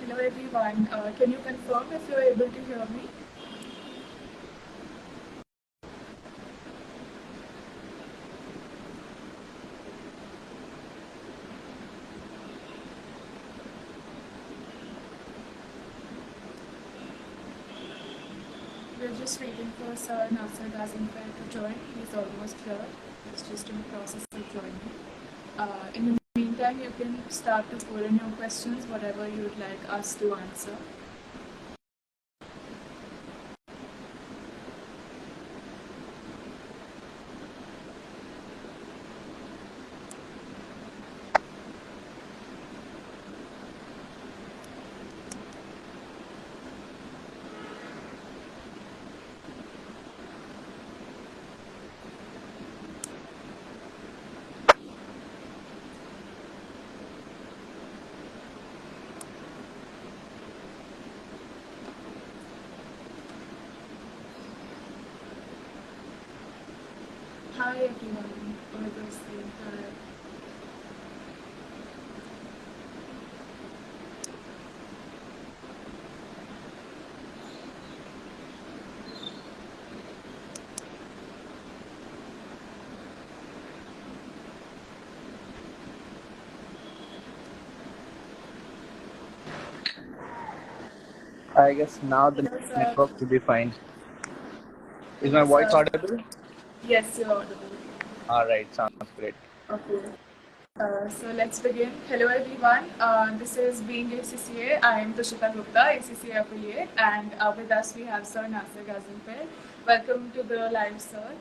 Hello everyone. Can you confirm if you're able to hear me? We're just waiting for Sir Naser Ghazanfer to join. He's almost here. He's just in the process of joining. In the meantime, you can start to pour in your questions, whatever you'd like us to answer. Hi everyone. Hi. I guess now the Hello, sir. network should be fine. Is my Hello, voice sir. audible? Yes, you're audible. All right, sounds great. Okay. So let's begin. Hello everyone. This is Being ACCA. I am Tushita Gupta, ACCA affiliate, and with us we have Sir Naser Ghazanfer. Welcome to the live, sir.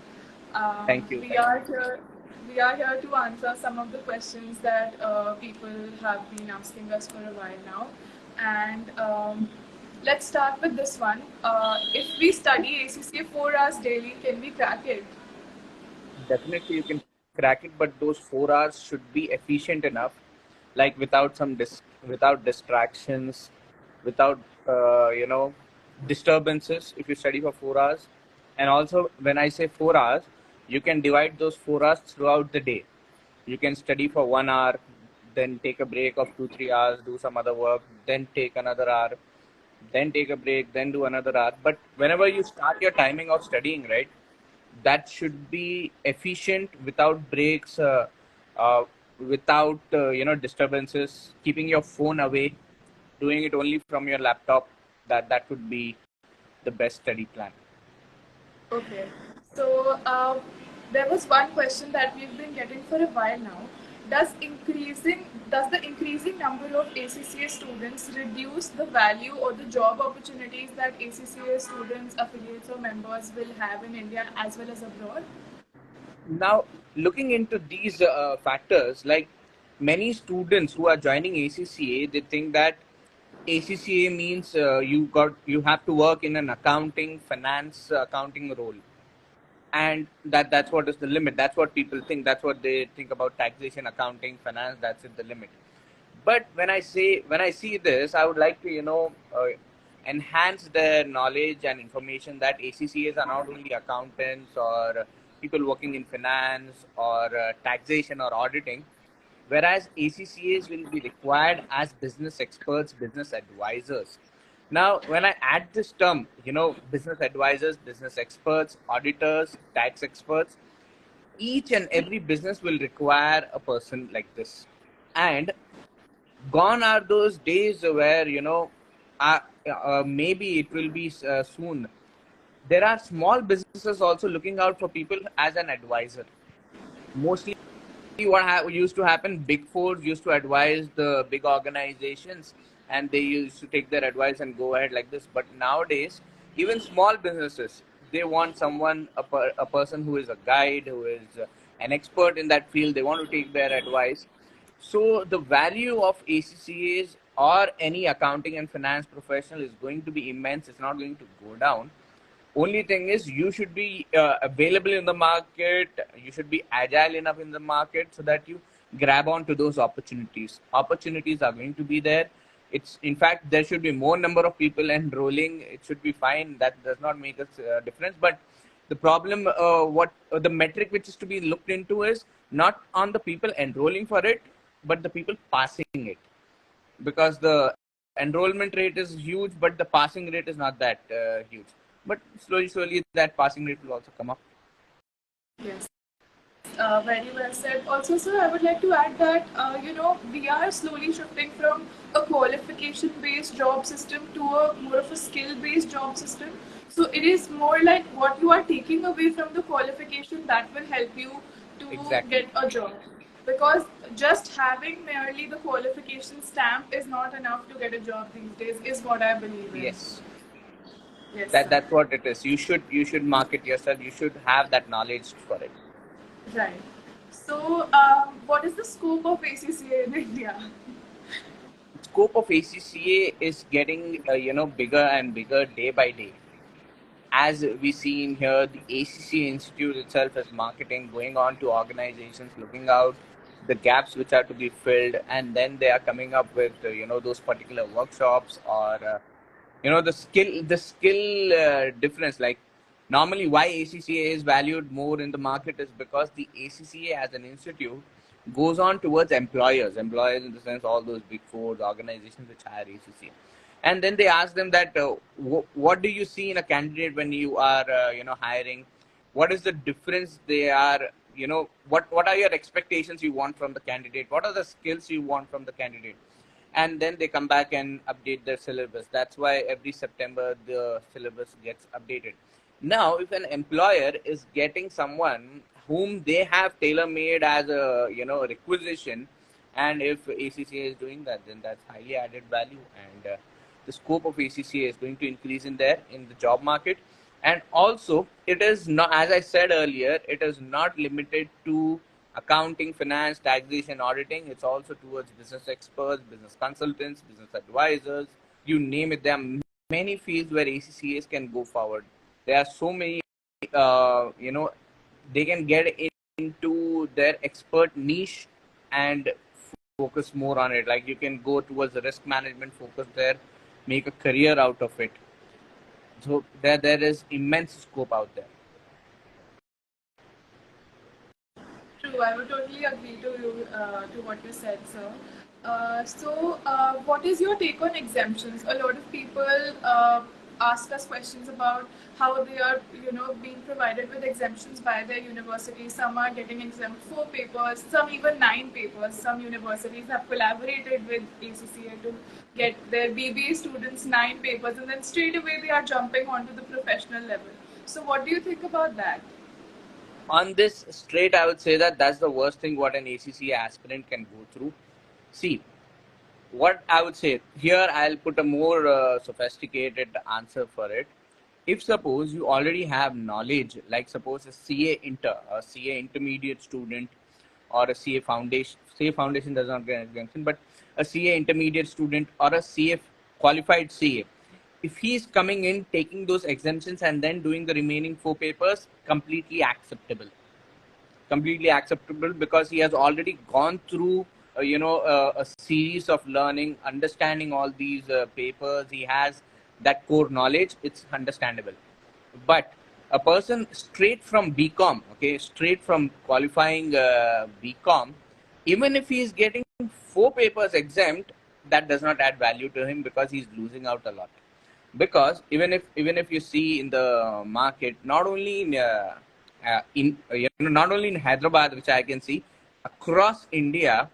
Thank you. We are here. We are here to answer some of the questions that people have been asking us for a while now, and let's start with this one. If we study ACCA 4 hours daily, can we crack it? Definitely, you can crack it, but those 4 hours should be efficient enough, like without without distractions, without disturbances. If you study for 4 hours, and also when I say 4 hours, you can divide those 4 hours throughout the day. You can study for 1 hour, then take a break of 2-3 hours, do some other work, then take another hour, then take a break, then do another hour. But whenever you start your timing of studying, right, that should be efficient without breaks, without disturbances, keeping your phone away, doing it only from your laptop. That would be the best study plan. Okay. So there was one question that we've been getting for a while now. Does the increasing number of ACCA students reduce the value or the job opportunities that ACCA students, affiliates, or members will have in India as well as abroad? Now, looking into these factors, like many students who are joining ACCA, they think that ACCA means you have to work in an accounting role, and that's what is the limit. That's what people think. That's what they think about taxation, accounting, finance. That's it, the limit. But when I see this, I would like to enhance their knowledge and information that ACCAs are not only accountants or people working in finance or taxation or auditing, whereas ACCAs will be required as business experts, business advisors. Now, when I add this term, business advisors, business experts, auditors, tax experts, each and every business will require a person like this. And gone are those days where uh, maybe it will be soon. There are small businesses also looking out for people as an advisor. Mostly what used to happen, big fours used to advise the big organizations, and they used to take their advice and go ahead like this. But nowadays, even small businesses, they want someone, a person who is a guide, who is an expert in that field. They want to take their advice. So the value of ACCAs or any accounting and finance professional is going to be immense. It's not going to go down. Only thing is, you should be available in the market. You should be agile enough in the market so that you grab onto those opportunities. Opportunities are going to be there. It's, in fact, there should be more number of people enrolling. It should be fine. That does not make a difference. But the problem, what the metric which is to be looked into is not on the people enrolling for it, but the people passing it, because the enrollment rate is huge, but the passing rate is not that huge. But slowly, that passing rate will also come up. Yes. Very well said. Also, sir, I would like to add that we are slowly shifting from a qualification-based job system to a more of a skill-based job system. So it is more like what you are taking away from the qualification that will help you to Exactly. get a job. Because just having merely the qualification stamp is not enough to get a job these days, is what I believe in. Yes. Yes, sir. That's what it is. You should market yourself. You should have that knowledge for it. Right. So, what is the scope of ACCA in India? Scope of ACCA is getting bigger and bigger day by day. As we see in here, the ACCA Institute itself is marketing, going on to organizations, looking out the gaps which are to be filled, and then they are coming up with those particular workshops or the skill difference. Like normally, why ACCA is valued more in the market is because the ACCA as an institute goes on towards employers in the sense all those big four organizations which hire ACCA, and then they ask them that what do you see in a candidate when you are hiring? What is the difference they are? What are your expectations you want from the candidate? What are the skills you want from the candidate? And then they come back and update their syllabus. That's why every September the syllabus gets updated. Now, if an employer is getting someone whom they have tailor made as a requisition, and if ACCA is doing that, then that's highly added value, and the scope of ACCA is going to increase in the job market. And also, it is not, as I said earlier, it is not limited to accounting, finance, taxation, auditing. It's also towards business experts, business consultants, business advisors, you name it. There are many fields where ACCAs can go forward. There are so many, they can get into their expert niche and focus more on it. Like you can go towards the risk management focus there, make a career out of it. So there is immense scope out there. True, I would totally agree to you to what you said, sir. What is your take on exemptions? A lot of people ask us questions about how they are, being provided with exemptions by their university. Some are getting exempt 4 papers, some even 9 papers. Some universities have collaborated with ACCA to get their BBA students 9 papers, and then straight away they are jumping onto the professional level. So, what do you think about that? On this straight, I would say that that's the worst thing what an ACCA aspirant can go through. See, what I would say here, I'll put a more sophisticated answer for it. If suppose you already have knowledge, like suppose a a CA intermediate student, or a CA foundation. CA foundation does not get an exemption, but a CA intermediate student or a CA qualified CA, if he is coming in taking those exemptions and then doing the remaining 4 papers, completely acceptable, because he has already gone through a series of learning, understanding all these papers. He has that core knowledge. It's understandable. But a person straight from BCom, okay, straight from qualifying BCom, even if he is getting 4 papers exempt, that does not add value to him, because he's losing out a lot. Because even if you see in the market, not only not only in Hyderabad, which I can see across India,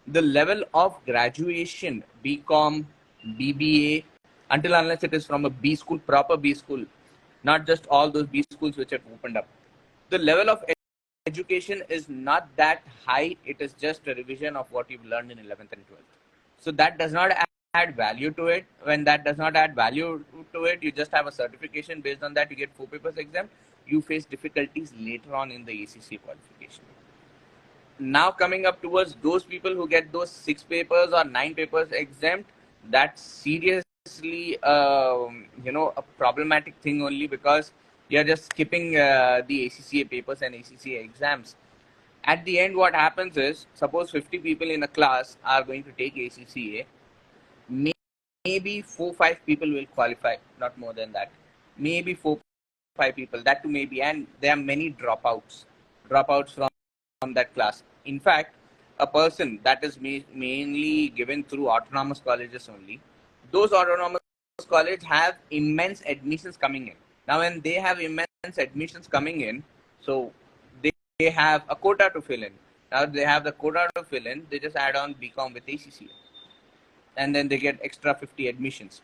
the level of graduation, BCom, BBA, until unless it is from a B school, proper B school, not just all those B schools which have opened up, the level of education is not that high. It is just a revision of what you've learned in 11th and 12th. So that does not add value to it. When that does not add value to it, you just have a certification. Based on that, you get 4 papers exempt. You face difficulties later on in the ACCA qualification. Now coming up towards those people who get those 6 papers or 9 papers exempt, that's seriously a problematic thing, only because you're just skipping the ACCA papers and ACCA exams. At the end, what happens is, suppose 50 people in a class are going to take ACCA, maybe 4-5 people will qualify, not more than that. Maybe 4-5 people, that too maybe, and there are many dropouts from that class. In fact, a person that is mainly given through autonomous colleges only, those autonomous colleges have immense admissions coming in. Now, when they have immense admissions coming in, so they have a quota to fill in. Now they have the quota to fill in, they just add on BCom with ACCA, and then they get extra 50 admissions.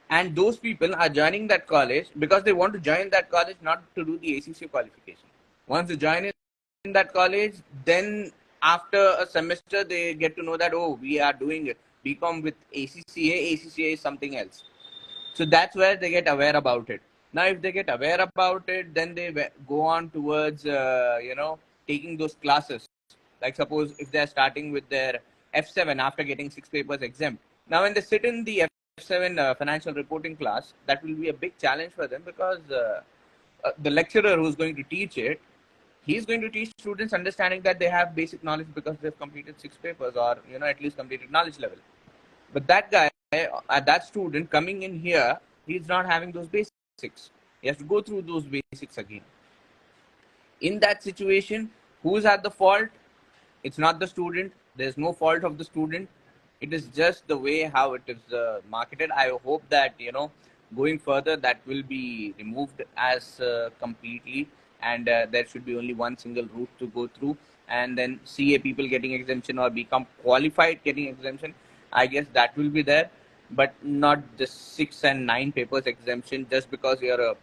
And those people are joining that college because they want to join that college, not to do the ACCA qualification. Once they join in that college, then after a semester, they get to know that, oh, we are doing BCom with ACCA. ACCA is something else. So that's where they get aware about it. Now, if they get aware about it, then they go on towards, taking those classes. Like suppose if they're starting with their F7 after getting 6 papers exempt. Now, when they sit in the F7 financial reporting class, that will be a big challenge for them because the lecturer who's going to teach it, he's going to teach students understanding that they have basic knowledge because they've completed 6 papers or, at least completed knowledge level. But that guy, that student coming in here, he's not having those basics. He has to go through those basics again. In that situation, who's at the fault? It's not the student. There's no fault of the student. It is just the way how it is marketed. I hope that, going further, that will be removed as completely, and there should be only one single route to go through. And then CA people getting exemption or become qualified getting exemption. I guess that will be there, but not the 6 and 9 papers exemption just because you're a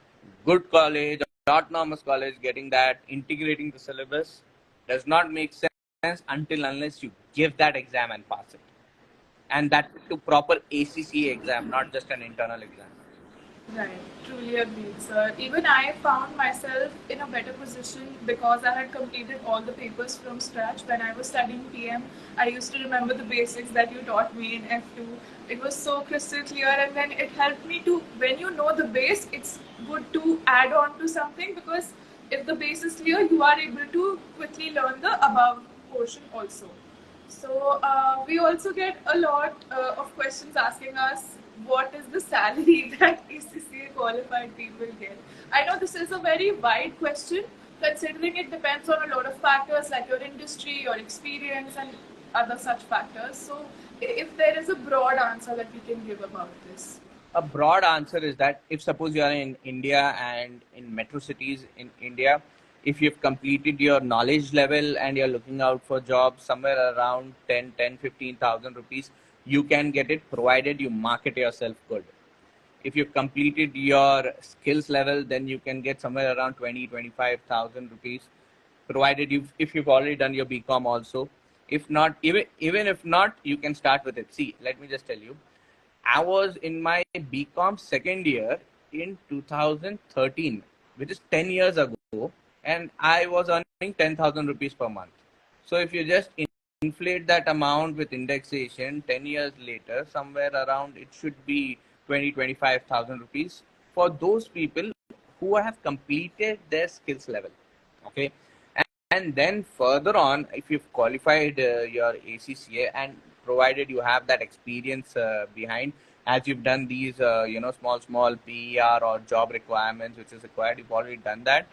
good college, autonomous college, getting that, integrating the syllabus does not make sense until unless you give that exam and pass it. And that to proper ACCA exam, not just an internal exam. Right, truly agreed, sir. Even I found myself in a better position because I had completed all the papers from scratch. When I was studying PM, I used to remember the basics that you taught me in F2. It was so crystal clear, and then it helped me to, when you know the base, it's good to add on to something because if the base is clear, you are able to quickly learn the above portion also. So we also get a lot of questions asking us what is the salary that ACCA qualified people get. I know this is a very wide question considering it depends on a lot of factors like your industry, your experience and other such factors. So if there is a broad answer that we can give about this. A broad answer is that if suppose you are in India and in metro cities in India, if you've completed your knowledge level and you're looking out for jobs somewhere around 15,000 rupees, you can get it provided you market yourself good. If you've completed your skills level, then you can get somewhere around 25,000 rupees, provided if you've already done your BCom also. If not, even if not, you can start with it. See, let me just tell you, I was in my BCom second year in 2013, which is 10 years ago, and I was earning 10,000 rupees per month. So if you just inflate that amount with indexation, 10 years later, somewhere around it should be 25,000 rupees for those people who have completed their skills level. Okay. And then further on, if you've qualified your ACCA and provided you have that experience behind, as you've done these, small PER or job requirements, which is required, you've already done that,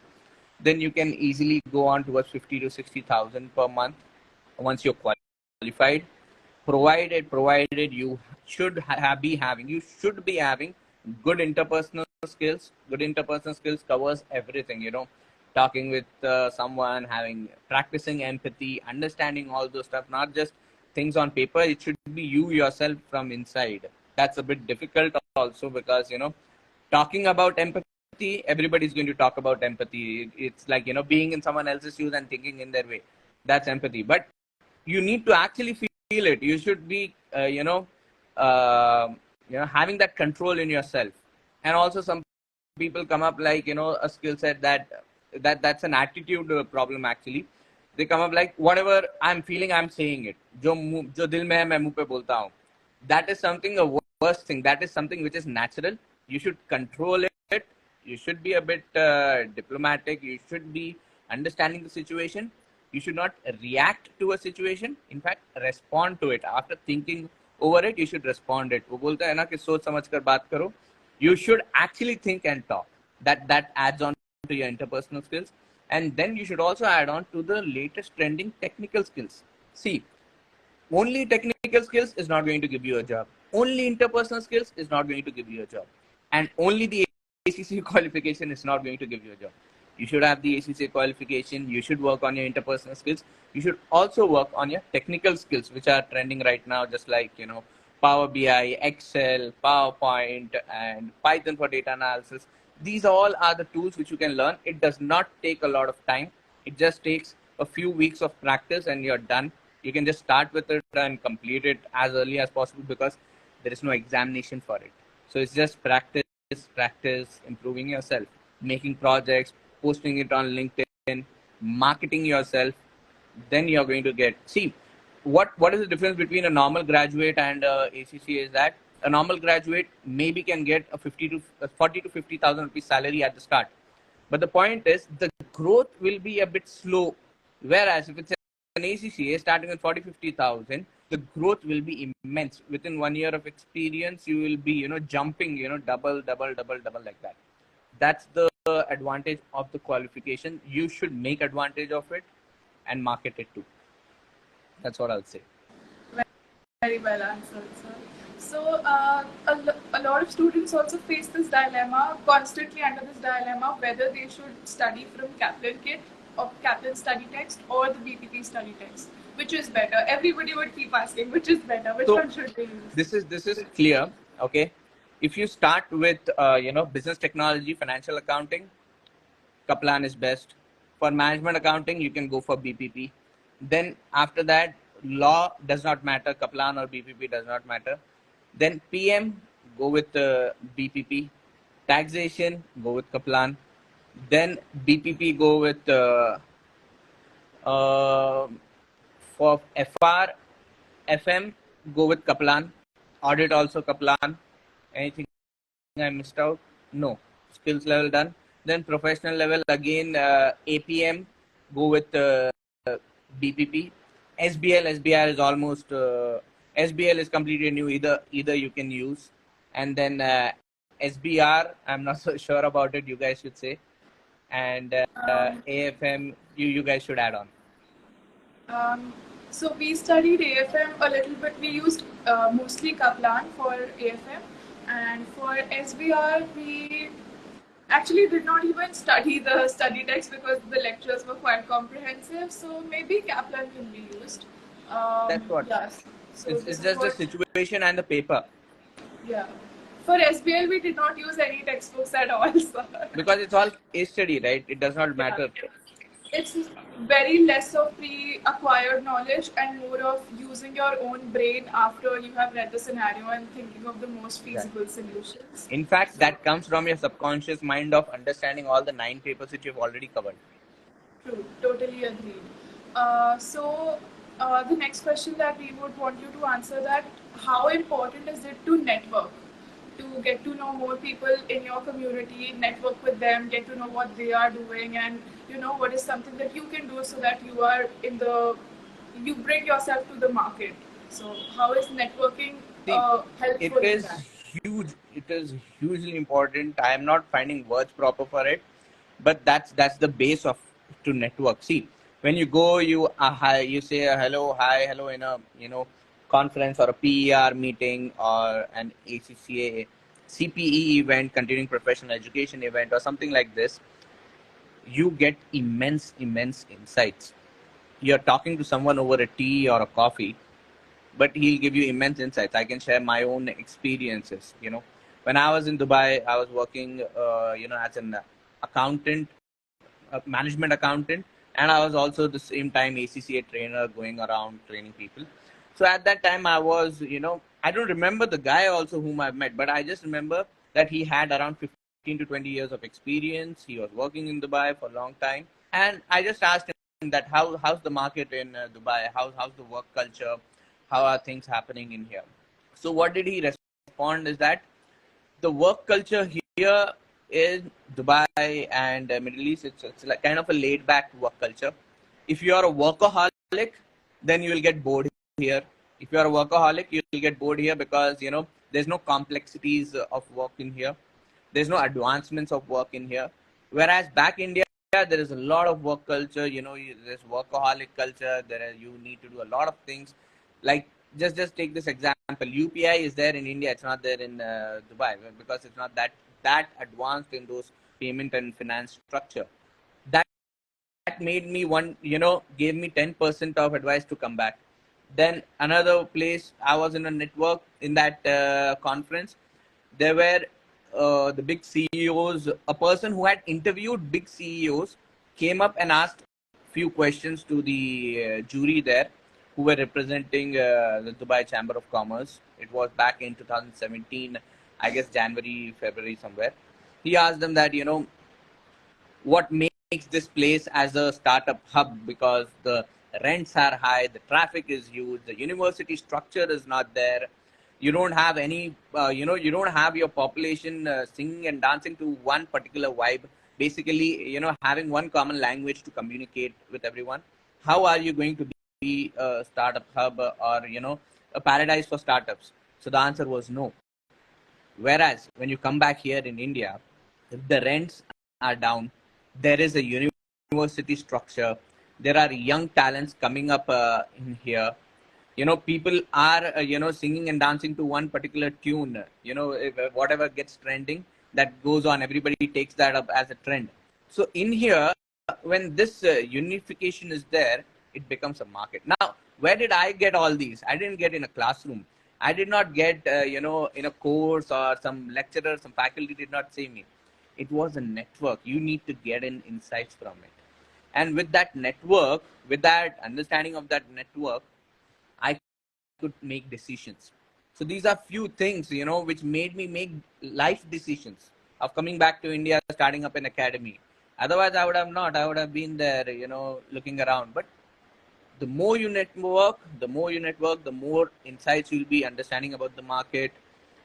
then you can easily go on towards 50 to 60,000 per month once you're qualified. Provided you should be having good interpersonal skills. Good interpersonal skills covers everything, talking with someone, practicing empathy, understanding all those stuff, not just things on paper. It should be you yourself from inside. That's a bit difficult also because, talking about empathy, everybody's going to talk about empathy. It's like, being in someone else's shoes and thinking in their way. That's empathy. But you need to actually feel it. You should be, having that control in yourself. And also some people come up like, a skill set that's an attitude problem actually. They come up like, whatever I'm feeling, I'm saying it. Jo dil mein hai, main muh pe bolta hu. That is something a worst thing. That is something which is natural. You should control it. You should be a bit diplomatic. You should be understanding the situation. You should not react to a situation. In fact, respond to it. After thinking over it, you should respond it. वो बोलता है ना कि सोच समझ कर बात करो. You should actually think and talk. That adds on to your interpersonal skills. And then you should also add on to the latest trending technical skills. See, only technical skills is not going to give you a job. only interpersonal skills is not going to give you a job, and only the ACCA qualification is not going to give you a job. You should have the ACCA qualification. You should work on your interpersonal skills. You should also work on your technical skills, which are trending right now, just like Power BI, Excel, PowerPoint, and Python for data analysis. These all are the tools which you can learn. It does not take a lot of time. It just takes a few weeks of practice and you're done. You can just start with it and complete it as early as possible because there is no examination for it. So it's just practice, improving yourself, making projects, posting it on LinkedIn, marketing yourself. Then you're going to get, see, what is the difference between a normal graduate and ACCA is that a normal graduate maybe can get a 40 to 50,000 rupees salary at the start. But the point is the growth will be a bit slow. Whereas if it's an ACCA starting with 40, 50,000, the growth will be immense. Within 1 year of experience, you will be, jumping, double like that. That's the advantage of the qualification. You should make advantage of it and market it too. That's what I'll say. Very well answered, sir. So, a lot of students also face this dilemma, constantly under this dilemma, whether they should study from Kaplan Kit or Kaplan study text or the BPP study text. Which is better? Everybody would keep asking, which is better? Which one should they use? This is clear. Okay, if you start with business technology, financial accounting, Kaplan is best. For management accounting, you can go for BPP. Then after that, law does not matter. Kaplan or BPP does not matter. Then PM, go with BPP. Taxation, go with Kaplan. Then BPP, go with for FR, FM, go with Kaplan. Audit also Kaplan. Anything I missed out? No. Skills level done. Then professional level again, APM, go with BPP. SBL is almost SBL is completely new. Either you can use, and then SBR, I'm not so sure about it. You guys should say, and AFM, you guys should add on. So we studied AFM a little bit. We used mostly Kaplan for AFM, and for SBR we actually did not even study the study text because the lectures were quite comprehensive. So maybe Kaplan can be used. That's what. Yes. So it's just the situation and the paper. Yeah. For SBL, we did not use any textbooks at all, sir. Because it's all case study, right? It does not matter. It's very less of pre-acquired knowledge and more of using your own brain after you have read the scenario and thinking of the most feasible solutions. In fact, that comes from your subconscious mind of understanding all the 9 papers that you've already covered. True, totally agreed. The next question that we would want you to answer that, how important is it to network? To get to know more people in your community, network with them, get to know what they are doing, and what is something that you can do so that you bring yourself to the market. So how is networking helpful? It is huge. It is hugely important. I am not finding words proper for it, but that's the base of to network. See, when you go, you say hello, hi, hello in a conference or a PER meeting or an ACCA CPE event, continuing professional education event or something like this, you get immense insights. You're talking to someone over a tea or a coffee, but he'll give you immense insights. I can share my own experiences. When I was in Dubai, I was working as an accountant, management accountant, and I was also at the same time ACCA trainer, going around training people. So at that time I was, I don't remember the guy also whom I've met, but I just remember that he had around 15 to 20 years of experience. He was working in Dubai for a long time. And I just asked him that how's the market in Dubai? How's the work culture? How are things happening in here? So what did he respond is that the work culture here in Dubai and Middle East, it's like kind of a laid back work culture. If you are a workaholic, then you will get bored here. If you are a workaholic, you will get bored here because there's no complexities of work in here. There's no advancements of work in here. Whereas back in India, there is a lot of work culture. There's workaholic culture. You need to do a lot of things. Like just take this example UPI is there in India, it's not there in Dubai, because it's not that advanced in those payment and finance structure. That made me gave me 10% of advice to come back. Then another place, I was in a network in that conference. There were the big CEOs. A person who had interviewed big CEOs came up and asked few questions to the jury there, who were representing the Dubai Chamber of Commerce. It was back in 2017, I guess January, February somewhere. He asked them that, what makes this place as a startup hub, because the rents are high, the traffic is huge, the university structure is not there. You don't have any, you don't have your population singing and dancing to one particular vibe. Basically, having one common language to communicate with everyone. How are you going to be a startup hub, or, a paradise for startups? So the answer was no. Whereas when you come back here in India, the rents are down. There is a university structure. There are young talents coming up in here. People are singing and dancing to one particular tune. Whatever gets trending, that goes on. Everybody takes that up as a trend. So in here, when this unification is there, it becomes a market. Now, where did I get all these? I didn't get in a classroom. I did not get, in a course, or some lecturer, some faculty did not say me. It was a network. You need to get in insights from it. And with that network, with that understanding of that network, I could make decisions. So these are few things, which made me make life decisions of coming back to India, starting up an academy. Otherwise, I would have not. I would have been there, looking around. But the more you network, the more insights you'll be understanding about the market.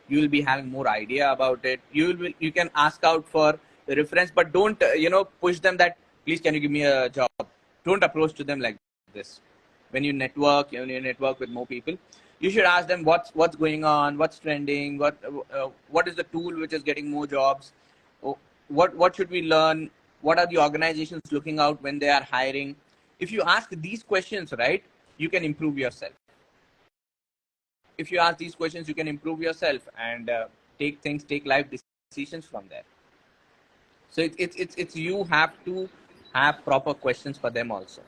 You will be having more idea about it. You can ask out for reference, but don't push them that, please can you give me a job. Don't approach to them like this. When you network, with more people, you should ask them what's going on, what's trending, what is the tool which is getting more jobs, what should we learn, what are the organizations looking out when they are hiring. If you ask these questions, right, you can improve yourself. If you ask these questions, you can improve yourself and take life decisions from there. So it's you have to have proper questions for them also.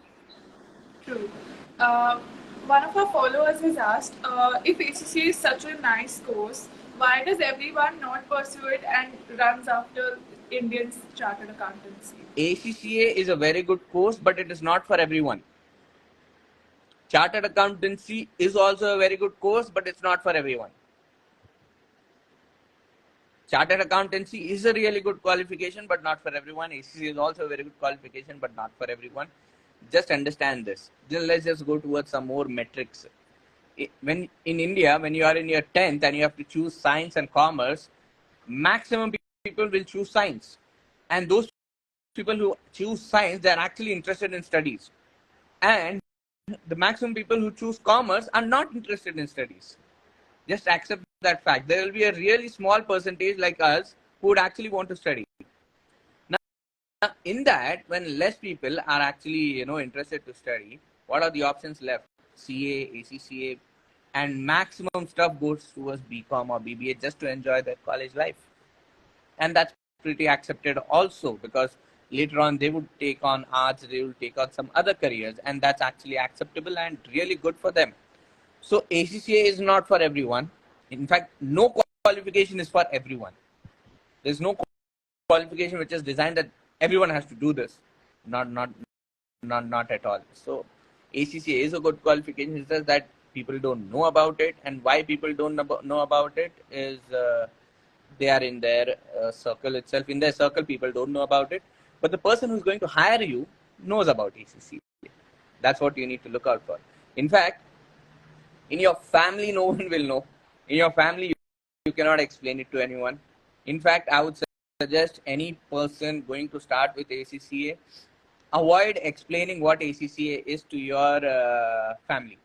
True. Uh, One of our followers has asked, if ACCA is such a nice course, why does everyone not pursue it and runs after Indian chartered accountancy? ACCA is a very good course, but it is not for everyone. Chartered accountancy is also a very good course, but it's not for everyone. Chartered accountancy is a really good qualification, but not for everyone. ACCA is also a very good qualification, but not for everyone. Just understand this. Then let's just go towards some more metrics. When in India, when you are in your 10th and you have to choose science and commerce, maximum people will choose science. And those people who choose science, they are actually interested in studies. And the maximum people who choose commerce are not interested in studies. Just accept that fact. There will be a really small percentage like us who would actually want to study. Now, in that, when less people are actually interested to study, what are the options left? CA, ACCA, and maximum stuff goes towards BCom or BBA just to enjoy their college life. And that's pretty accepted also, because later on they would take on arts, they will take on some other careers, and that's actually acceptable and really good for them. So ACCA is not for everyone. In fact, no qualification is for everyone. There's no qualification which is designed that everyone has to do this. Not at all. So ACCA is a good qualification. It's just that people don't know about it, and why people don't know about it is they are in their circle itself. In their circle, people don't know about it. But the person who's going to hire you knows about ACCA. That's what you need to look out for. In fact, in your family, no one will know. In your family, you cannot explain it to anyone. In fact, I would suggest any person going to start with ACCA, avoid explaining what ACCA is to your family.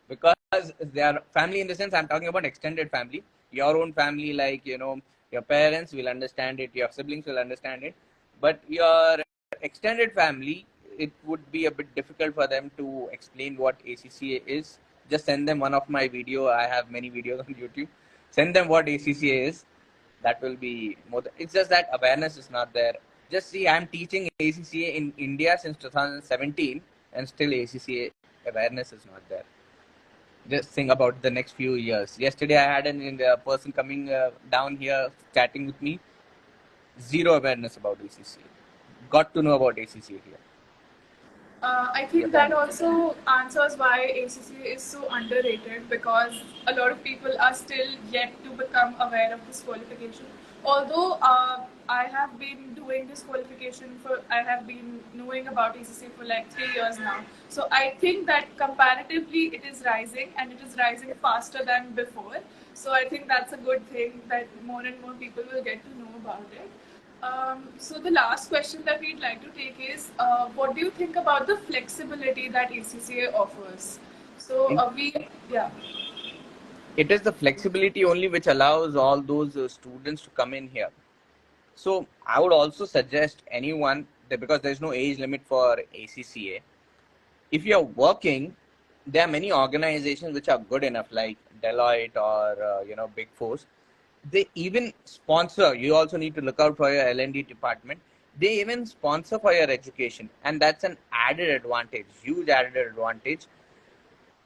Because they are family in the sense, I'm talking about extended family. Your own family, like, your parents will understand it, your siblings will understand it. But your extended family, it would be a bit difficult for them to explain what ACCA is. Just send them one of my video. I have many videos on YouTube. Send them what ACCA is. That will be more. It's just that awareness is not there. Just see, I'm teaching ACCA in India since 2017, and still ACCA awareness is not there. Just think about the next few years. Yesterday, I had a person coming down here chatting with me. Zero awareness about ACCA. Got to know about ACCA here. I think that also answers why ACCA is so underrated, because a lot of people are still yet to become aware of this qualification. Although I have been doing this qualification I have been knowing about ACCA for like 3 years now. So I think that comparatively it is rising, and it is rising faster than before. So I think that's a good thing that more and more people will get to know about it. So the last question that we'd like to take is, what do you think about the flexibility that ACCA offers? So yeah. It is the flexibility only which allows all those students to come in here. So I would also suggest anyone that, because there's no age limit for ACCA, if you're working, there are many organizations which are good enough, like Deloitte or Big Fours. They even sponsor. You also need to look out for your L&D department. They even sponsor for your education, and that's an added advantage, huge added advantage.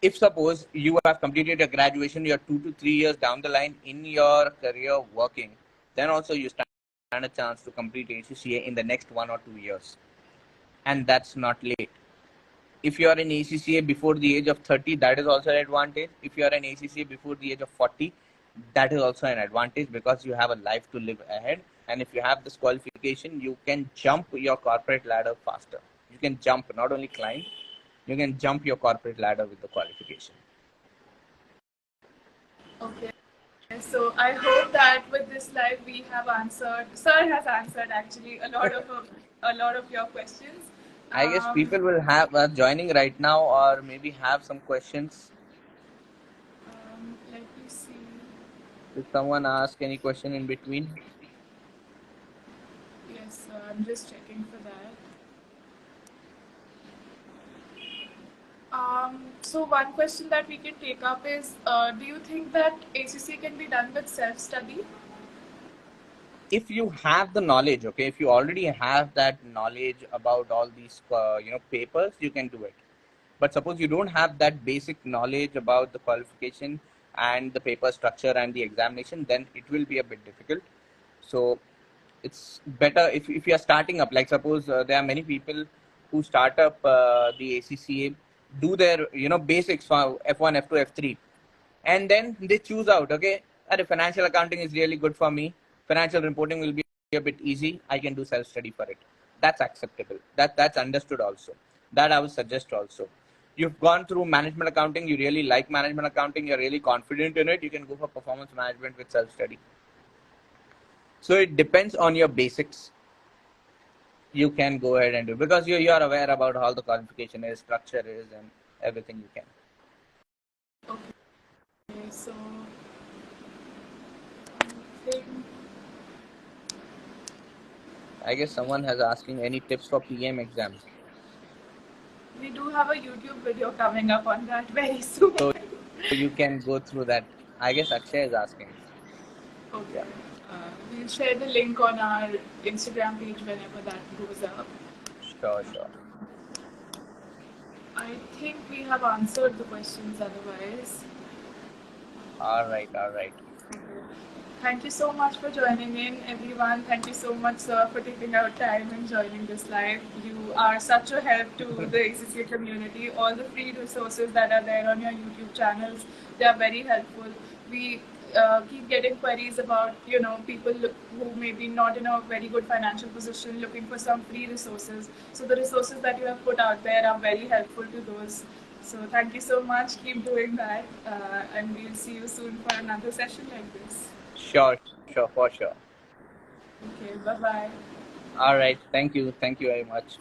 If suppose you have completed your graduation, you're 2 to 3 years down the line in your career working, then also you stand a chance to complete ACCA in the next 1 or 2 years, and that's not late. If you are in ACCA before the age of 30, that is also an advantage. If you are in ACCA before the age of 40, that is also an advantage, because you have a life to live ahead. And if you have this qualification, you can jump your corporate ladder faster. You can jump, not only climb, you can jump your corporate ladder with the qualification. Okay. So I hope that with this live we have answered. Sir has answered actually a lot of your questions. I guess people will have joining right now, or maybe have some questions. Let me see. Did someone ask any question in between? Yes, I'm just checking for that. So one question that we can take up is, do you think that ACC can be done with self-study? If you have the knowledge, okay, if you already have that knowledge about all these, papers, you can do it. But suppose you don't have that basic knowledge about the qualification and the paper structure and the examination, then it will be a bit difficult. So it's better if you are starting up, like suppose there are many people who start up the ACCA, do their basics for F1, F2, F3, and then they choose out, okay, financial accounting is really good for me, financial reporting will be a bit easy, I can do self study for it. That's acceptable, that's understood also. That I would suggest also. You've gone through management accounting, you really like management accounting, you're really confident in it, you can go for performance management with self study. So it depends on your basics. You can go ahead and do, because you are aware about how the qualification is, structure is, and everything you can. Okay, so I guess someone has asking any tips for PM exams. we do have a YouTube video coming up on that very soon. So you can go through that. I guess Akshay is asking. Okay. Yeah. We'll share the link on our Instagram page whenever that goes up. Sure. I think we have answered the questions otherwise. All right. Thank you so much for joining in, everyone. Thank you so much, sir, for taking out time and joining this live. You are such a help to the ACCA community. All the free resources that are there on your YouTube channels, they are very helpful. We keep getting queries about, people who may be not in a very good financial position looking for some free resources. So the resources that you have put out there are very helpful to those. So thank you so much. Keep doing that. And we'll see you soon for another session like this. Sure, for sure. Okay, bye-bye. All right. Thank you very much.